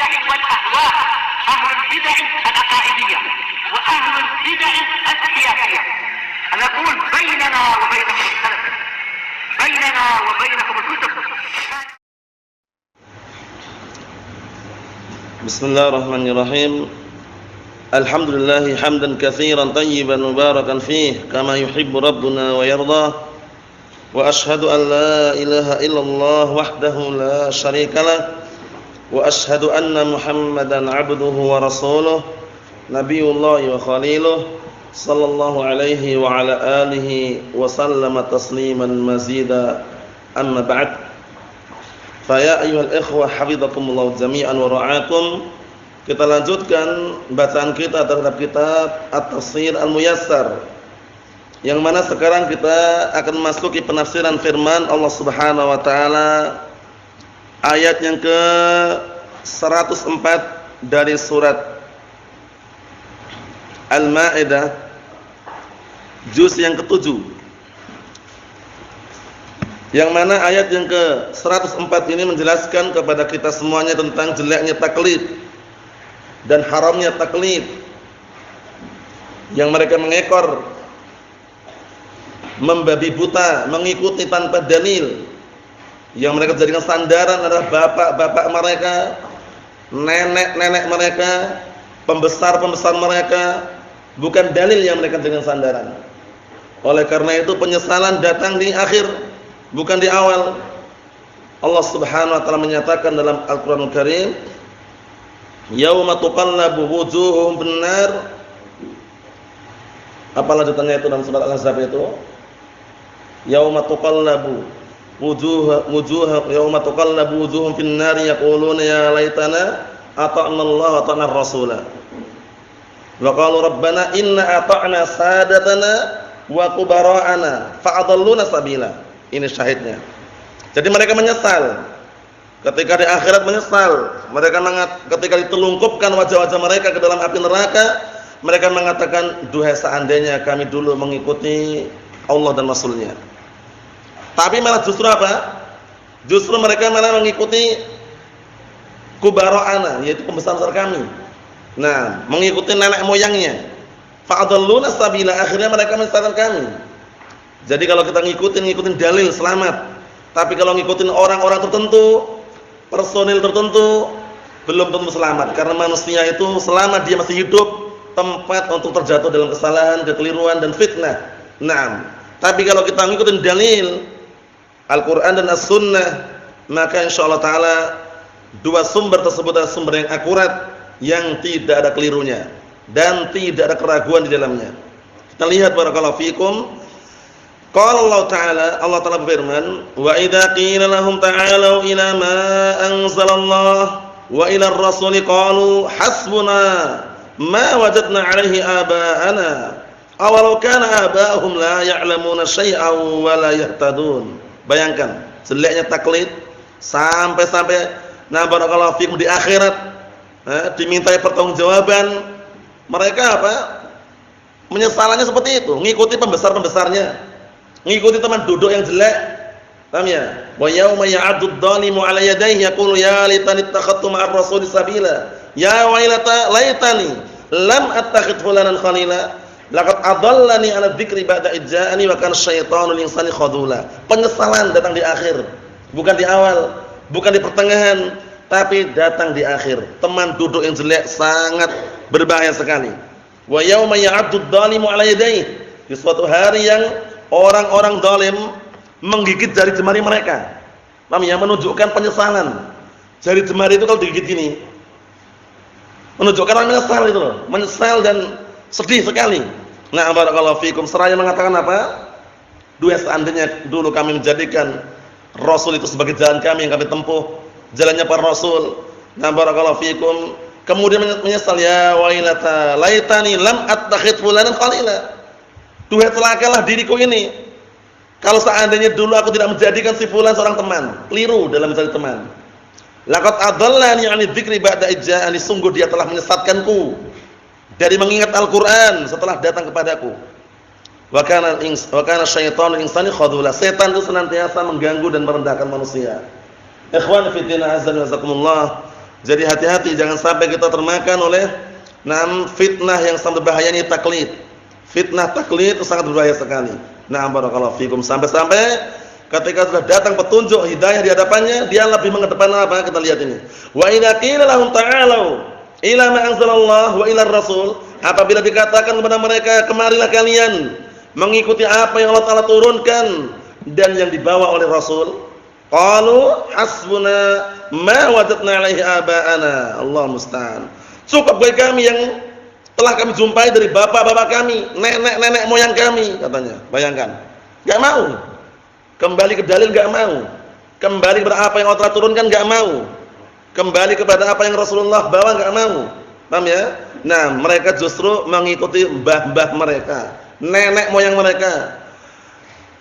البدع والأهواء، أهل البدع العقائدية وأهل البدع السياسية. نقول بيننا وبينكم السلف، بيننا وبينكم الكتب. بسم الله الرحمن الرحيم. الحمد لله حمدا كثيرا طيبا مباركا فيه كما يحب ربنا ويرضى. وأشهد أن لا إله إلا الله وحده لا شريك له، وأشهد أن محمدا عبده ورسوله نبي الله وخليله صلى الله عليه وعلى آله وسلم تسليما مزيدا. أما بعد، فيا أيها الإخوة حفظكم الله جميعا ورعاكم. Kita lanjutkan bacaan kita terhadap kitab At-Tafsir Al-Muyassar, yang mana sekarang kita akan masuki penafsiran firman Allah Subhanahu wa taala ayat yang ke 104 dari surat Al-Maidah juz yang ke-7, yang mana ayat yang ke 104 ini menjelaskan kepada kita semuanya tentang jeleknya taklid dan haramnya taklid yang mereka mengekor, membabi buta, mengikuti tanpa dalil. Yang mereka jadikan sandaran adalah bapak-bapak mereka, nenek-nenek mereka, pembesar-pembesar mereka, bukan dalil yang mereka jadikan sandaran. Oleh karena itu penyesalan datang di akhir, bukan di awal. Allah Subhanahu wa taala menyatakan dalam Al-Qur'anul Karim, yauma tuqallabu wujuhuhum bin-nar. Apa lanjutannya itu dalam surat Al-Ahzab itu? Yauma tuqallabu yauma tuqallabu wujuhum fin-nar yaquluna ya laitana ata'na Allah wa ata'na ar-rasula. Wa qalu rabbana inna ata'na sadatana wa kubara'ana fa'adalluna sabila. Ini syahidnya. Jadi mereka menyesal. Ketika di akhirat menyesal, mereka ketika ditelungkupkan wajah-wajah mereka ke dalam api neraka, mereka mengatakan, duhai seandainya kami dulu mengikuti Allah dan Rasulnya. Tapi malah justru apa? Justru mereka malah mengikuti kubara'ana, yaitu pembesar-pembesar kami. Nah, mengikuti nenek moyangnya. Fa'adalluna sabila, akhirnya mereka menyesatkan kami. Jadi kalau kita ngikutin dalil selamat. Tapi kalau ngikutin orang-orang tertentu, personil tertentu, belum tentu selamat. Karena manusia itu selama dia masih hidup, tempat untuk terjatuh dalam kesalahan, kekeliruan dan fitnah. Naam. Tapi kalau kita ngikutin dalil Al-Qur'an dan As-Sunnah, maka insyaallah taala dua sumber tersebut adalah sumber yang akurat, yang tidak ada kelirunya dan tidak ada keraguan di dalamnya. Kita lihat barakallahu fikum. Qala Allah Ta'ala berfirman, wa idza qila lahum ta'alu ila ma anzalallah wa ila ar-rasuli qalu hasbuna ma wajadna 'alaihi aba'ana awalau kana aba'uhum la ya'lamuna syai'an wa la yahtadun. Bayangkan jeleknya taklid sampai nah barakallahu fikum di akhirat dimintai pertanggungjawaban, mereka apa? Menyesalannya seperti itu, ngikuti pembesar-pembesarnya, ngikuti teman duduk yang jelek. Paham ya? Wa yauma ya'addu adh-dhalimu 'ala yadayhi yaqulu ya laitani ittakhadtu ma'ar rasuli sabila ya wailata laitani lam attakhidh fulanan khalila laqad adallani 'ala dzikri ba'da idja'ani wa kana asyaitanu lil insani khadula. Penyesalan datang di akhir, bukan di awal, bukan di pertengahan, tapi datang di akhir. Teman duduk yang jelek sangat berbahaya sekali. Wa yauma ya'addu adh-dhalimu 'ala yadayhi, di suatu hari yang orang-orang zalim menggigit jari jemari mereka. Paham ya? Menunjukkan penyesalan. Jari jemari itu kalau digigit gini, menunjukkan orang menyesal itu loh. Menyesal dan sedih sekali. Nah, barakallahu fikum. Seraya mengatakan apa? Dua seandainya dulu kami menjadikan Rasul itu sebagai jalan kami yang kami tempuh, jalannya para Rasul. Nah, barakallahu fikum. Kemudian menyesal, ya wailata laitani lam attakhidh fulanan khalila. Duhai celakalah diriku ini, kalau seandainya dulu aku tidak menjadikan si fulan seorang teman. Keliru dalam mencari teman. Laqad adallani 'ani dzikri ba'da idja'ani, sungguh dia telah menyesatkanku dari mengingat Al-Qur'an setelah datang kepadaku. Wa kana syaitanu insani khadula, setan itu senantiasa mengganggu dan merendahkan manusia. Ikhwan fi din azza wa jazakumullah. Jadi hati-hati jangan sampai kita termakan oleh fitnah yang sangat berbahaya ini taklid. Fitnah taklid itu sangat berbahaya sekali. Barakallahu fikum, sampai-sampai ketika sudah datang petunjuk hidayah di hadapannya, dia lebih mengedepankan apa? Kita lihat ini. Wa idza qila lahum ta'alu ila ma anzalallahu wa ila rasul, apabila dikatakan kepada mereka, kemarilah kalian mengikuti apa yang Allah Taala turunkan dan yang dibawa oleh Rasul, qalu hasbuna ma wajadna alaihi aba'ana. Allah musta'an. Cukup bagi kami yang telah kami jumpai dari bapak-bapak kami, nenek-nenek moyang kami, katanya. Bayangkan. Enggak mau. Kembali ke dalil enggak mau. Kembali kepada apa yang Allah Taala turunkan enggak mau. Kembali kepada apa yang Rasulullah bawa enggak mau. Paham ya? Nah, mereka justru mengikuti mbah-mbah mereka, nenek moyang mereka.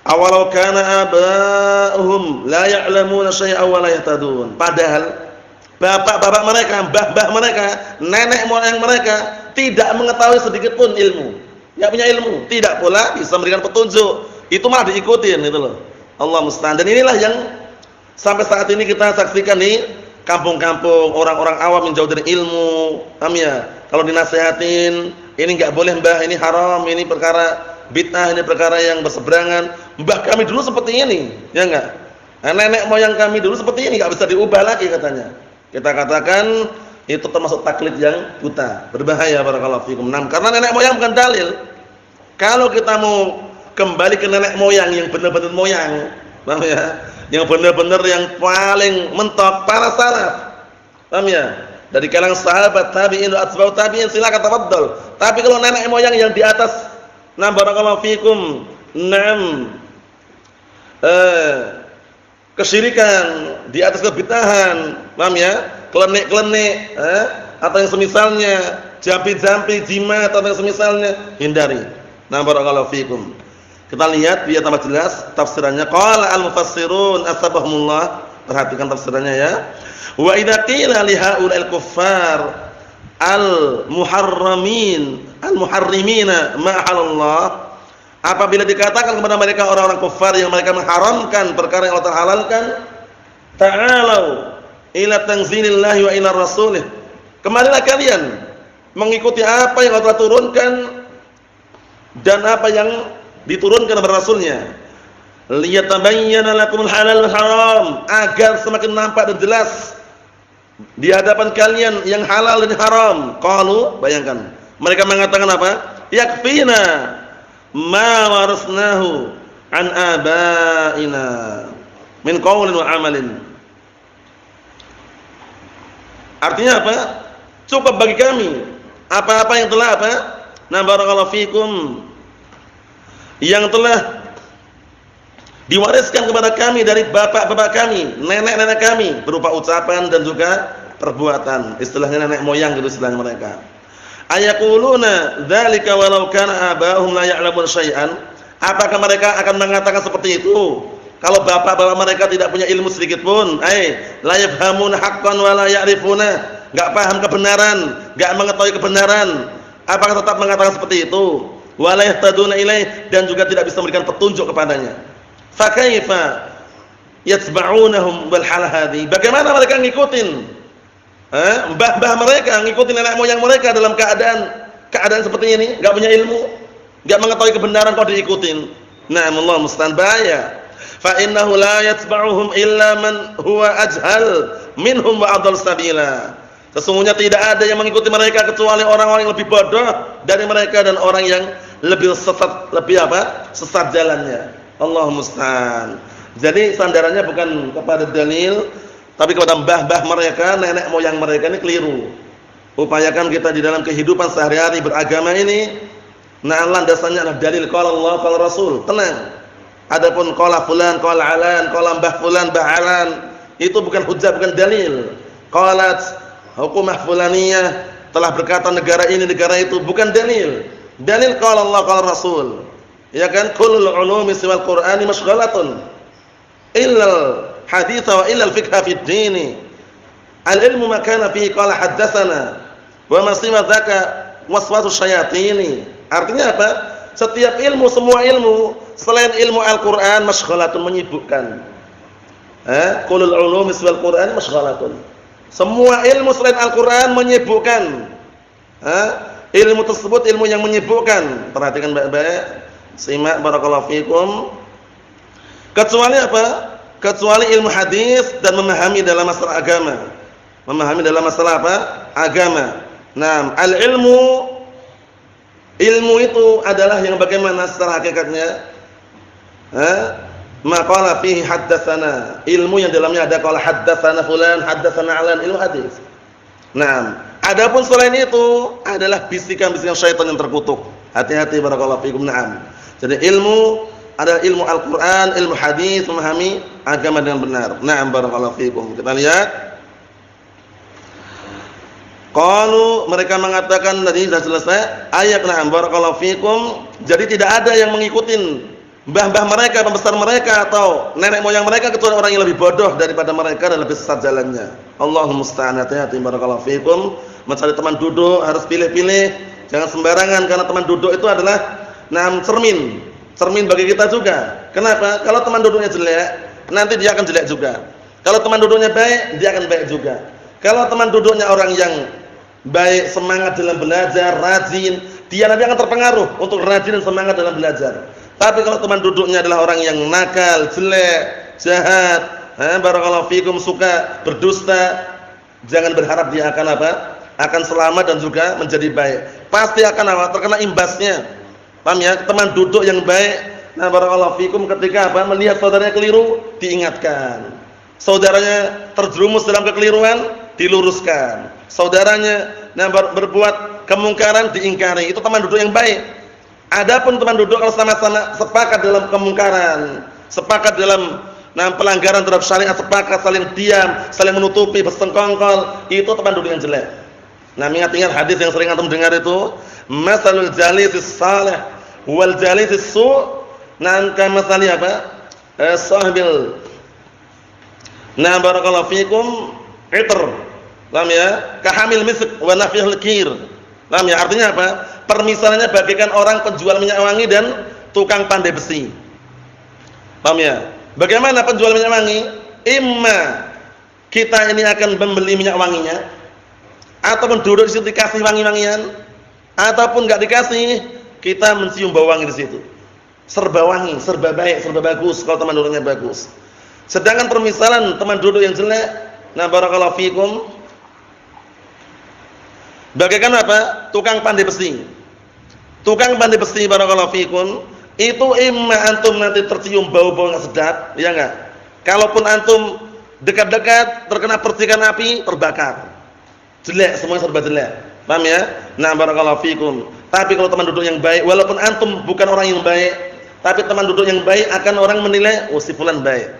Awalau kana aba'uhum la ya'lamuna syai'an wa la yahtadun. Padahal bapak-bapak mereka, mbah-mbah mereka, nenek moyang mereka tidak mengetahui sedikit pun ilmu. Enggak punya ilmu, tidak pula bisa memberikan petunjuk. Itu malah diikutin itu loh. Allah musta'an. Dan inilah yang sampai saat ini kita saksikan di kampung-kampung, orang-orang awam yang jauh dari ilmu. Paham ya? Kalau dinasihatin, ini enggak boleh mbah, ini haram, ini perkara bid'ah, ini perkara yang berseberangan. Mbah kami dulu seperti ini, ya enggak? Nenek moyang kami dulu seperti ini, enggak bisa diubah lagi katanya. Kita katakan itu termasuk taklid yang buta, berbahaya barakallahu fikum. Karena nenek moyang bukan dalil. Kalau kita mau kembali ke nenek moyang yang benar-benar moyang, paham ya? Yang benar-benar yang paling mentok para salaf. Paham ya? Dari kalangan sahabat, tabi'in, atba'ut tabi'in, silakan tafadhol. Tapi kalau nenek moyang yang di atas, barakallahu fikum, kesyirikan, di atas kebid'ahan, paham ya? Klenik-klenik, atau yang semisalnya, jampi-jampi, jimat atau yang semisalnya, hindari. Barakallahu fikum. Kita lihat biar tambah jelas tafsirannya. Qala al-mufassirun asbahumullah. Perhatikan tafsirannya ya. Wa idza qila li haula'il kuffar al-muharrimina ma halallah. Apabila dikatakan kepada mereka orang-orang kafir yang mereka mengharamkan perkara yang Allah halalkan, ta'alu ila tanzilillahi wa ila rasulih. Kemarilah kalian mengikuti apa yang Allah turunkan dan apa yang diturunkan kepada Rasulnya. Liyatabayyana lakumul halal wal haram, agar semakin nampak dan jelas di hadapan kalian yang halal dan haram. Qalu, bayangkan, mereka mengatakan apa? Yakfina ma warasnahu an abaina min qaulin wa amalin. Artinya apa? Cukup bagi kami apa-apa yang telah apa? Barakallahu fikum, yang telah diwariskan kepada kami dari bapak-bapak kami, nenek-nenek kami, berupa ucapan dan juga perbuatan. Istilahnya nenek moyang gitu istilahnya mereka. Ayaquluna dzalika walau kana aba'uhum la ya'lamun syai'an. Apakah mereka akan mengatakan seperti itu kalau bapak-bapak mereka tidak punya ilmu sedikit pun? La yafhamuna haqqan wa la ya'rifuna, enggak paham kebenaran, enggak mengetahui kebenaran. Apakah tetap mengatakan seperti itu? Wala yahtaduna ilaih, dan juga tidak bisa memberikan petunjuk kepadanya. Fa kaifa yatba'unahum wal hal hadhi? Bagaimana mereka ngikutin mbah-mbah mereka, ngikutin nenek moyang mereka dalam keadaan seperti ini, enggak punya ilmu, enggak mengetahui kebenaran kok diikutin. Allah musta'an, bahaya. Fa innahu la yatba'uhum illa man huwa ajhal minhum wa adall sabila. Sesungguhnya tidak ada yang mengikuti mereka kecuali orang-orang yang lebih bodoh dari mereka dan orang yang lebih sesat, sesat jalannya. Allah musta'an. Jadi sandarannya bukan kepada dalil, tapi kepada mbah-mbah mereka, nenek moyang mereka. Ini keliru. Upayakan kita di dalam kehidupan sehari-hari beragama ini, landasannya adalah dalil qala Allah qala Rasul. Tenang. Adapun qala fulan, qala alan, qala mbah fulan, mbah alan, itu bukan hujjah, bukan dalil. Qalat hukumah fulaniyah, telah berkata negara ini negara itu, bukan dalil. Dalil qala Allah qala Rasul. Ya kan, kullul ulumi siwal Qur'ani masyghalatun illa al-hadits wa illa al-fiqh fi ad-din. Al-ilmu ma kana fihi qala haddatsana wa ma siwa dzaka waswasu syayatin. Artinya apa? Setiap ilmu, semua ilmu selain ilmu Al-Qur'an masyghalatun, menyibukkan. Kullul ulumi siwal Qur'ani masyghalatun. Semua ilmu selain Al-Qur'an menyibukkan. Ilmu tersebut ilmu yang menyibukkan. Perhatikan baik-baik. Simak barakallahu fikum. Kecuali apa? Kecuali ilmu hadis dan memahami dalam masalah agama. Memahami dalam masalah apa? Agama. Nah, ilmu itu adalah yang bagaimana secara hakikatnya? Maqala fihi haddatsana. Ilmu yang dalamnya ada qala haddatsana fulan, haddatsana alan, ilmu hadis. Nah, adapun selain itu adalah bisikan-bisikan syaitan yang terkutuk. Hati-hati barakallahu fikum. Naam. Jadi ilmu adalah ilmu Al-Qur'an, ilmu hadis, memahami agama dengan benar. Naam barakallahu fikum. Kita lihat. Qalu, mereka mengatakan tadi sudah selesai ayat. Naam barakallahu fikum. Jadi tidak ada yang mengikutin mbah-mbah mereka, pembesar mereka atau nenek moyang mereka kecuali orang yang lebih bodoh daripada mereka dan lebih sesat jalannya. Allahumma musta'an. Hati-hati barakallahu fikum. Mencari teman duduk harus pilih-pilih, jangan sembarangan karena teman duduk itu adalah cermin bagi kita juga. Kenapa? Kalau teman duduknya jelek, nanti dia akan jelek juga. Kalau teman duduknya baik, dia akan baik juga. Kalau teman duduknya orang yang baik, semangat dalam belajar, rajin, dia nanti akan terpengaruh untuk rajin dan semangat dalam belajar. Tapi kalau teman duduknya adalah orang yang nakal, jelek, jahat, barakallahu fikum, suka berdusta, jangan berharap dia akan apa? Akan selamat dan juga menjadi baik. Pasti akan apa? Terkena imbasnya. Paham ya? Teman duduk yang baik, nah barakallahu fikum, ketika apa? Melihat saudaranya keliru, diingatkan. Saudaranya terjerumus dalam kekeliruan, diluruskan. Saudaranya berbuat kemungkaran, diingkari. Itu teman duduk yang baik. Adapun teman duduk kalau sama-sama sepakat dalam kemungkaran, sepakat dalam pelanggaran terhadap syariat, sepakat saling diam, saling menutupi, bersengkongkol, itu teman duduk yang jelek. Nah, ingat-ingat hadis yang sering antum dengar itu, masalul jalisis salih wal jalisis su', kamasali apa? Sahibil. Nah, barakallahu fikum, itr. Paham ya? Kahamil misk wa nafihul kir. Paham ya? Artinya apa? Permisalannya bagaikan orang penjual minyak wangi dan tukang pandai besi. Paham ya? Bagaimana penjual minyak wangi? Imma kita ini akan membeli minyak wanginya, ataupun duduk di situ dikasih wangi-wangian, ataupun enggak dikasih, kita mencium bau wangi di situ. Serba wangi, serba baik, serba bagus kalau teman duduknya bagus. Sedangkan permisalan teman duduk yang jelek, nah barakallahu fikum, bagaikan apa? Tukang pandai besi. Tukang pandai besi barakallahu fikum, itu imma antum nanti tercium bau-bau yang sedap, ya enggak? Kalaupun antum dekat-dekat terkena percikan api, terbakar. Jelek, semuanya serba jelek. Paham ya? Nah, barakallahu fikum. Tapi kalau teman duduk yang baik, walaupun antum bukan orang yang baik, tapi teman duduk yang baik akan orang menilai, oh si fulan baik.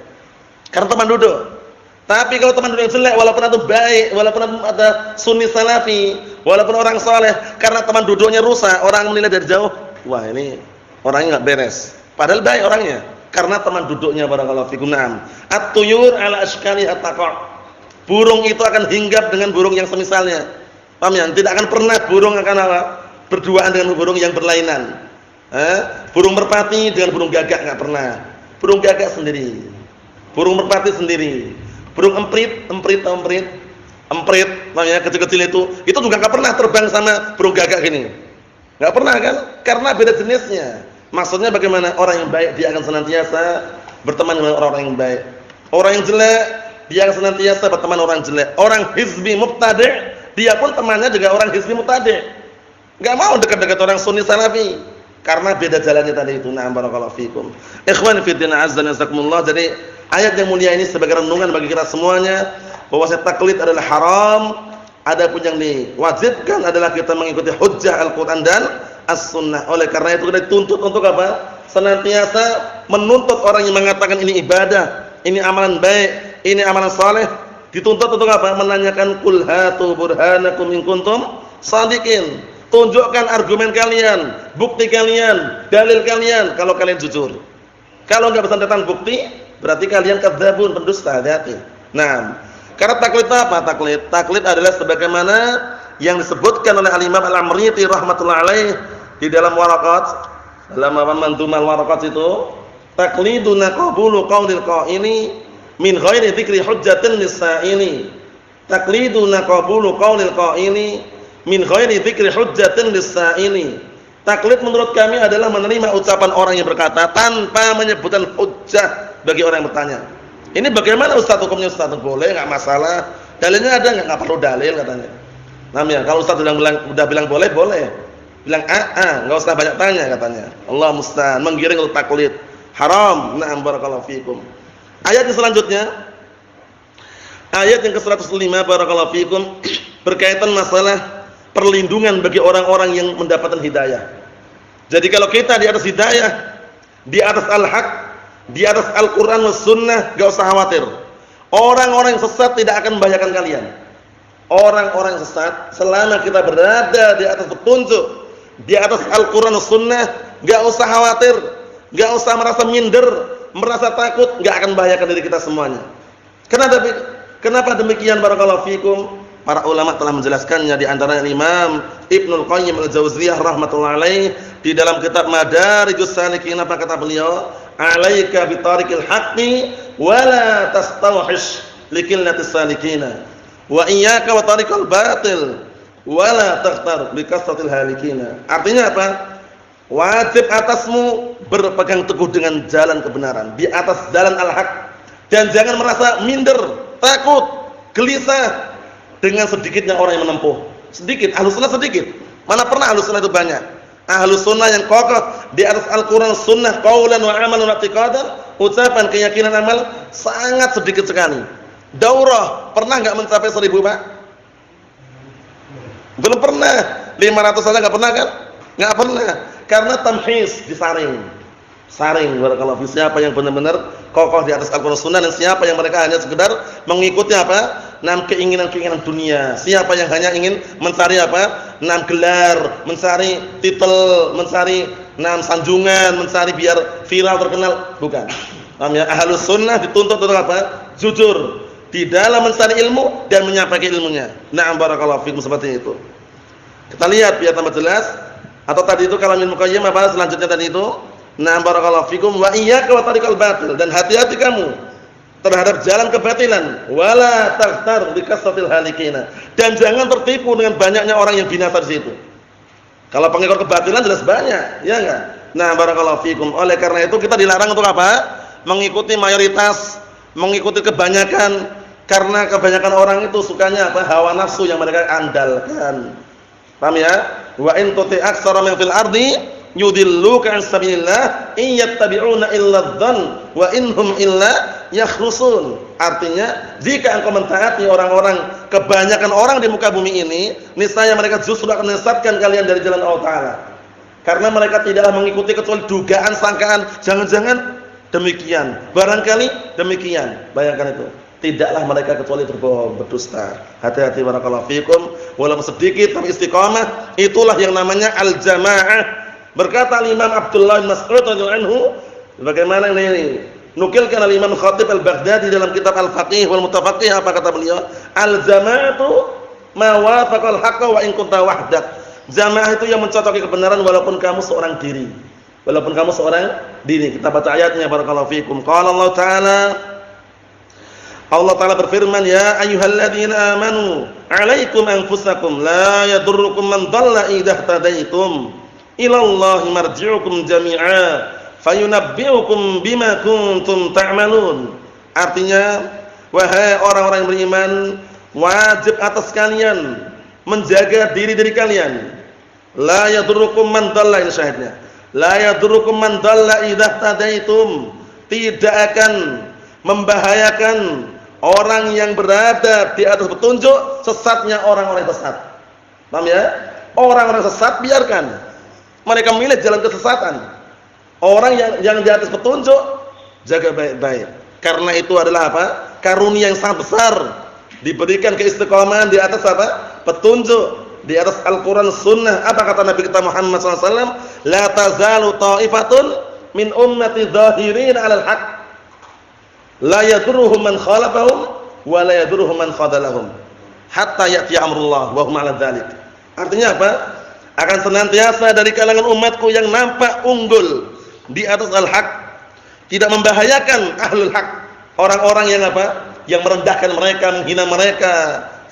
Karena teman duduk. Tapi kalau teman duduk yang jelek, walaupun antum baik, walaupun antum ada sunni salafi, walaupun orang saleh, karena teman duduknya rusak, orang menilai dari jauh, wah ini orangnya enggak beres. Padahal baik orangnya, karena teman duduknya barakallahu fikum. Naam. At-tuyur ala ashkali at-taqa'. Burung itu akan hinggap dengan burung yang semisalnya. Paham ya? Tidak akan pernah burung akan apa? Berduaan dengan burung yang berlainan. Burung merpati dengan burung gagak enggak pernah. Burung gagak sendiri. Burung merpati sendiri. Burung emprit, paham ya? Kecil-kecil itu juga enggak pernah terbang sama burung gagak gini. Enggak pernah kan? Karena beda jenisnya. Maksudnya bagaimana? Orang yang baik dia akan senantiasa berteman dengan orang-orang yang baik. Orang yang jelek dia akan senantiasa berteman orang jelek. Orang hizbi mubtadi', dia pun temannya juga orang hizbi mubtadi'. Enggak mau dekat-dekat orang sunni salafi karena beda jalannya tadi itu. Na'am barakallahu fikum. Ikhwan fi din azza wa jazakumullah. Jadi ayat yang mulia ini sebagai renungan bagi kita semuanya bahwa taklid adalah haram. Adapun yang diwajibkan adalah kita mengikuti hujjah Al-Qur'an dan As-Sunnah. Oleh karena itu kita dituntut untuk apa? Senantiasa menuntut orang yang mengatakan ini ibadah, ini amalan baik, ini amalan saleh, dituntut untuk apa? Menanyakan qul hatu burhanakum in kuntum shadiqin. Tunjukkan argumen kalian, bukti kalian, dalil kalian kalau kalian jujur. Kalau enggak bisa datang bukti, berarti kalian kadzabun, pendusta. Hati-hati. Nah, karena taklid apa? Taklid adalah sebagaimana yang disebutkan oleh Al-Imam Al-Amriti rahmatullah alaih di dalam waraqat, dalam manzumal waraqat itu, takliduna qabulu qaulil qaili min ghairi dzikri hujjatin lisa'ili. Taqliduna qabulu qaulil qaili min ghairi dzikri hujjatin lis-sa'ili. Taklid menurut kami adalah menerima ucapan orang yang berkata tanpa menyebutkan hujjah bagi orang yang bertanya. Ini bagaimana Ustaz hukumnya Ustaz? Boleh, enggak masalah. Dalilnya ada enggak perlu dalil katanya. Namanya kalau Ustaz udah bilang boleh, boleh. Bilang enggak usah banyak tanya katanya. Allah musta'an, menggiring untuk taklid. Haram. Na'am barakallahu fikum. Ayat yang selanjutnya, ayat yang ke-105 barakallahu fikum, berkaitan masalah perlindungan bagi orang-orang yang mendapatkan hidayah. Jadi kalau kita di atas hidayah, di atas al-haq, di atas Al-Qur'an was sunnah, enggak usah khawatir. Orang-orang yang sesat tidak akan membahayakan kalian. Orang-orang yang sesat selama kita berada di atas petunjuk, di atas Al-Qur'an was sunnah, enggak usah khawatir, enggak usah merasa minder, merasa takut, enggak akan membahayakan diri kita semuanya. Kenapa demikian barakallahu fikum? Para ulama telah menjelaskannya, di antaranya Imam Ibnul Qayyim Al-Jauziyah rahimatullah alaih di dalam kitab Madarijus Salikin, apa kata beliau? Alaika bi tariqil haqqi wa la tastawhish liqillatis salikina wa iyyaka wa tariqal batil wa la taghtar bi kasratil halikina. Artinya apa? Wajib atasmu berpegang teguh dengan jalan kebenaran, di atas jalan al-haq, dan jangan merasa minder, takut, gelisah dengan sedikitnya orang yang menempuh. Sedikit, ahlus sunnah sedikit. Mana pernah ahlus sunnah itu banyak. Ahlus sunnah yang kokoh di atas Al-Quran sunnah, qaulan wa amalan wa i'tiqadan, ucapan, keyakinan, amal sangat sedikit sekali. Daurah pernah enggak mencapai 1000, Pak? Belum pernah. 500 saja enggak pernah kan? Enggak pernah. Karena tamhis, disaring. Saring barakallahu fi, siapa yang benar-benar kokoh di atas Al-Qur'an Sunnah, dan siapa yang mereka hanya sekedar mengikuti apa? Keinginan-keinginan dunia. Siapa yang hanya ingin mencari apa? Gelar, mencari titel, mencari sanjungan, mencari biar viral terkenal, bukan. Paham ya? Ahlus Sunnah dituntut untuk apa? Jujur di dalam mencari ilmu dan menyampaikan ilmunya. Na'am barakallahu fikum, seperti itu. Kita lihat biar tambah jelas. Atau tadi itu kalau Ibnu Qayyim apa selanjutnya tadi itu? Na'am barakallahu fikum wa iyyaka wa tariqal batil, dan hati-hati kamu terhadap jalan kebatilan, wala taghtar bi kasratil halikina, dan jangan tertipu dengan banyaknya orang yang binasa di situ. Kalau pengikut kebatilan jelas banyak, ya enggak? Nah, barakallahu fikum. Oleh karena itu kita dilarang untuk apa? Mengikuti mayoritas, mengikuti kebanyakan, karena kebanyakan orang itu sukanya apa? Hawa nafsu yang mereka andalkan. Paham ya? Wa in tuti aktsara min fil ardi yudilluka an sabilillah in yattabi'una illa dzann wa inhum illa yakhrusun. Artinya, jika engkau mentaati orang-orang, kebanyakan orang di muka bumi ini, niscaya mereka justru akan menyesatkan kalian dari jalan Allah Ta'ala. Karena mereka tidaklah mengikuti kecuali dugaan, sangkaan, jangan-jangan demikian, barangkali demikian. Bayangkan itu. Tidaklah mereka kecuali berbohong, berdusta. Hati-hati barakallahu fikum. Walaupun sedikit tapi istiqamah, itulah yang namanya al-jamaah. Berkata Imam Abdullah bin Mas'ud radhiyallahu anhu, bagaimana ini? Nukilkan oleh Imam Khatib Al-Baghdadi dalam kitab Al-Faqih wal Mutafaqih, apa kata beliau? Al-jama'atu ma wafaqal haqqa wa in kunta wahdak. Jamaah itu yang mencocoki kebenaran walaupun kamu seorang diri. Walaupun kamu seorang diri. Kita baca ayatnya barakallahu fikum. Qala Allah Ta'ala, Allah Ta'ala berfirman, ya ayyuhalladzina amanu 'alaikum anfusakum la yadurrukum man dhalla idza ihtadaitum ilallahi marji'ukum jami'a fayunabbi'ukum bima kuntum ta'malun. Artinya, wahai orang-orang yang beriman, wajib atas kalian menjaga diri-diri kalian. La yadurrukum man dhalla, ini syahidnya. La yadurrukum man dhalla idza ihtadaitum. Tidak akan membahayakan orang yang berada di atas petunjuk sesatnya orang-orang sesat. Paham ya? Orang-orang sesat biarkan. Mereka memilih jalan kesesatan. Orang yang di atas petunjuk jaga baik-baik. Karena itu adalah apa? Karunia yang sangat besar. Diberikan keistiqomahan di atas apa? Petunjuk, di atas Al-Qur'an Sunnah. Apa kata Nabi kita Muhammad SAW? La tazalu ta'ifatun min ummati zahirin 'alal haqq. La yadurruhum man khalafahum wa la yadurruhum man khadalahum hatta ya'ti amrullah wa hum 'ala dzalik. Artinya apa? Akan senantiasa dari kalangan umatku yang nampak unggul di atas al-haq, tidak membahayakan ahlul haq, orang-orang yang apa? Yang merendahkan mereka, menghina mereka,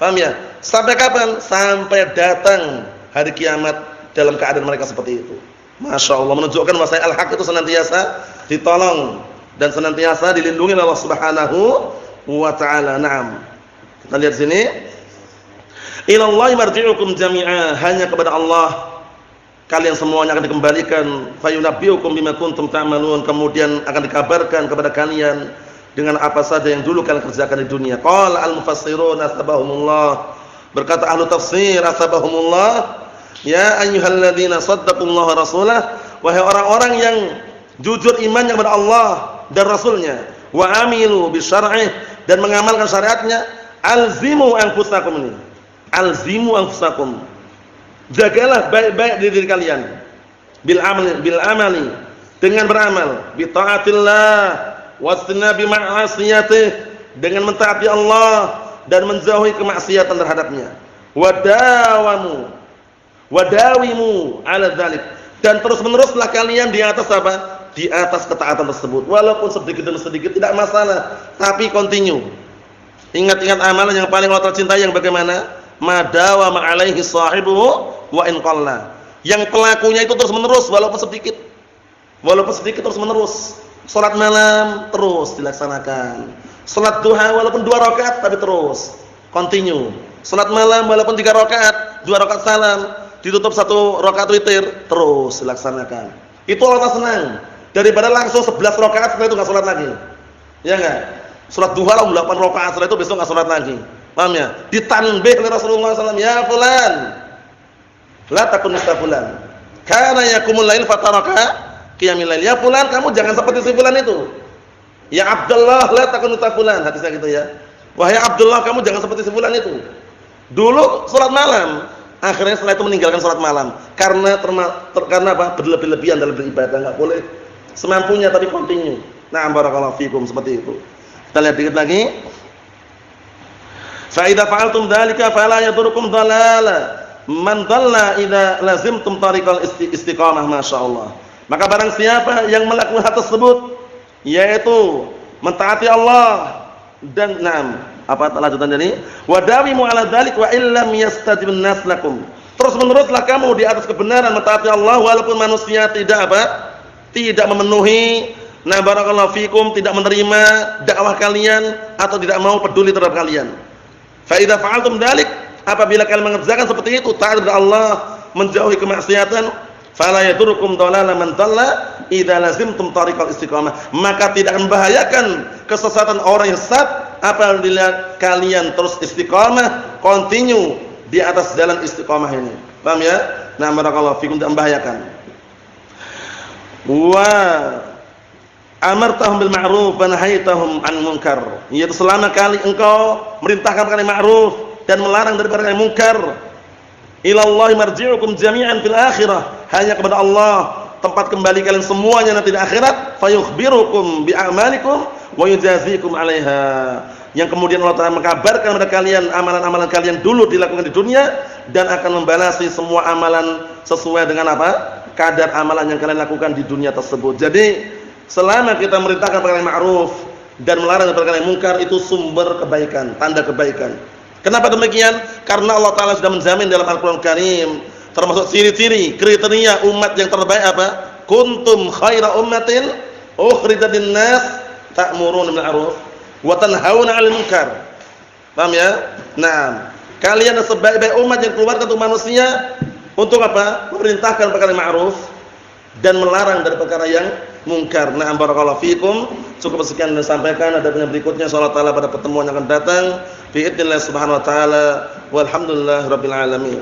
Paham ya? Sampai kapan? Sampai datang hari kiamat dalam keadaan mereka seperti itu. Masya Allah, menunjukkan bahwa al-haq itu senantiasa ditolong dan senantiasa dilindungi oleh Allah Subhanahu wa taala. Naam. Kita lihat sini. Ilallahi marji'ukum jami'a, hanya kepada Allah kalian semuanya akan dikembalikan. Fayunabbi'ukum bima kuntum ta'malun, kemudian akan dikabarkan kepada kalian dengan apa saja yang dulu kalian kerjakan di dunia. Qala al-mufassirun asbahumullah, berkata ahlu tafsir asbahumullah, ya ayyuhalladzina saddaqallaha rasulah, wahai orang-orang yang jujur imannya kepada Allah dan Rasulnya, wa amilu bisyar'ih, dan mengamalkan syariatnya, alzimu anfusakum, ini alzimu anfusakum, jagalah baik-baik diri kalian, bil amali, dengan beramal, bi taatillah wastinabi ma'asiyatih, dengan mentaati Allah dan menjauhi kemaksiatan terhadapnya, wadawimu ala dzalik, dan terus-meneruslah kalian di atas apa? Di atas ketaatan tersebut, walaupun sedikit demi sedikit tidak masalah, tapi continue. Ingat-ingat amalan yang paling Allah cintai yang bagaimana? Madawa ma'alaihi sahibuhu wa in qalla, yang pelakunya itu terus-menerus walaupun sedikit. Walaupun sedikit terus-menerus. Salat malam terus dilaksanakan. Salat duha walaupun 2 rakaat tapi terus continue. Salat malam walaupun 3 rakaat, 2 rakaat salam, ditutup 1 rakaat witir, terus dilaksanakan. Itu Allah senang daripada langsung 11 rakaat setelah itu enggak salat lagi. Ya enggak? Salat duha 8 rakaat setelah itu besok enggak salat lagi. Paham ya? Ditanbih oleh Rasulullah SAW, ya fulan, la takun misla fulan, kana yakumul lail fataraka qiyamil lail. Ya fulan, kamu jangan seperti si fulan itu. Ya Abdullah, la takun misla fulan, hadisnya gitu ya. Wahai Abdullah, kamu jangan seperti si fulan itu. Dulu salat malam, akhirnya setelah itu meninggalkan salat malam karena karena apa? Berlebih-lebihan dalam beribadah, enggak boleh semampunya tapi continue. Nah, barakallahu fikum, seperti itu. Kita lihat dikit lagi. Fa idza fa'altum dzalika fala yadurukum dhalala man dhalla idza lazimtum tariqal istiqamah, masyaallah. Maka barang siapa yang melakukan hal tersebut, yaitu mentaati Allah dan apa lanjutan dari wadawimu ala dzalik wa illam yastajibun nas lakum, terus meneruslah kamu di atas kebenaran mentaati Allah walaupun manusia tidak tidak memenuhi, barakallahu fikum, tidak menerima dakwah kalian atau tidak mau peduli terhadap kalian. Fa idza fa'altum dzalik, apabila kalian mengerjakan seperti itu, taat kepada Allah, menjauhi kemaksiatan, fala yadurukum dhalala man dhalla idza lazimtum tariqal istiqamah, maka tidak akan membahayakan kesesatan orang yang sesat apabila kalian terus istiqamah, continue di atas jalan istiqamah ini. Paham ya? Nah, barakallahu fikum, tidak membahayakan. Wa amartahum bil ma'ruf wa nahaitahum 'anil munkar, yaitu selama kali engkau merintahkan perkara yang ma'ruf dan melarang dari perkara yang munkar. Ilallahi marji'ukum jami'an fil akhirah, hanya kepada Allah tempat kembali kalian semuanya nanti di akhirat. Fayukhbirukum bi a'malikum wa yujazikum 'alaiha, yang kemudian Allah Ta'ala mengkabarkan kepada kalian amalan-amalan kalian dulu dilakukan di dunia dan akan membalasi semua amalan sesuai dengan apa? Kadar amalan yang kalian lakukan di dunia tersebut. Jadi selama kita merintahkan perkara yang ma'ruf dan melarang perkara yang munkar, itu sumber kebaikan, tanda kebaikan. Kenapa demikian? Karena Allah Ta'ala sudah menjamin dalam Al-Quran Karim, termasuk ciri-ciri, kriteria umat yang terbaik apa? Kuntum khaira ummatin ukhrijat lin-nas ta'muruna bil ma'ruf wa tanhauna 'anil munkar. Paham ya? Nah, kalian sebaik-baik umat yang keluar untuk manusia untuk apa? Memerintahkan perkara yang ma'ruf dan melarang dari perkara yang munkar. Nah, barakallahu fikum. Cukup sekian yang disampaikan. Ada yang berikutnya insyaallah taala pada pertemuan yang akan datang. Bi'idznillah subhanahu wa taala. Walhamdulillahirabbil alamin.